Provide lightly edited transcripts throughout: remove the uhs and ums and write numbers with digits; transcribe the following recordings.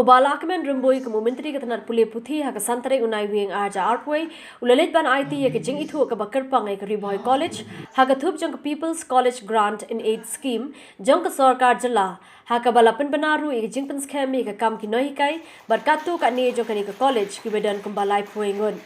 Ubala kemen rumboi ke menteri ketenar pulih putih hak santare unai wing arja artway ulalit ban IT ke jing itu ke bakar pangai ke Riboy College hak thup jong ke People's College Grant in Aid Scheme jong ke sarkar jela hak balapan benaru ke jing pen skemi ke kam ki nohikai berkatu ka ne jong ke college ki bedan kumbalai puingun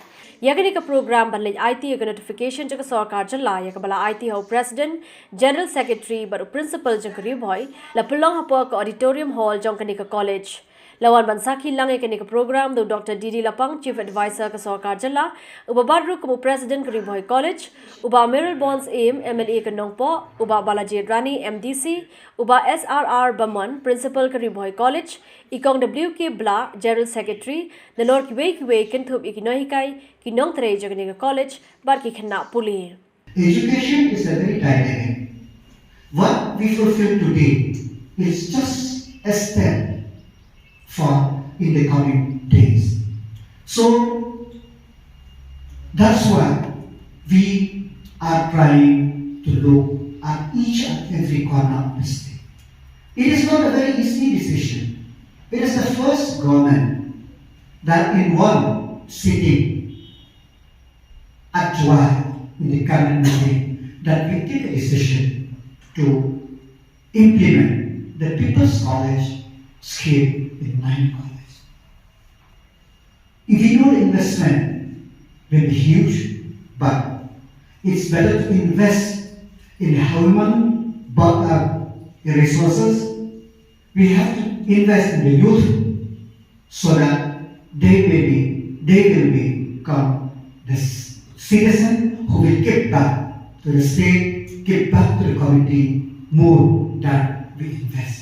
yakni ke program ban IT ke notification jong ke sarkar jela yak bala IT ho president general secretary bar principal jong ke Riboy la pelong hapo ke auditorium hall jong ke college Lawan Bansaki Lange ke program do Dr. Didi Lapang Chief Advisor ke Sarkar Jela uba badru ke President ke Riboy College uba Meryl Bonds Aim MLA ke Nongpo uba Balaji Rani MDC uba SRR Baman Principal ke Riboy College ikong WK Bla General Secretary Nanor kiwe kintup ikinohikai kinong tere jogni ke college bar ki khenna puli. Education is a very dynamic. What we fulfill today is just a step for in the coming days. So that's why we are trying to look at each and every corner of the state. It is not a very easy decision. It is the first government that in one sitting at July in the current meeting that we take a decision to implement the People's College scheme in 9 colleges. If you know the investment will be huge, but it's better to invest in human resources. We have to invest in the youth so that they will become the citizen who will give back to the state, give back to the community more than we invest.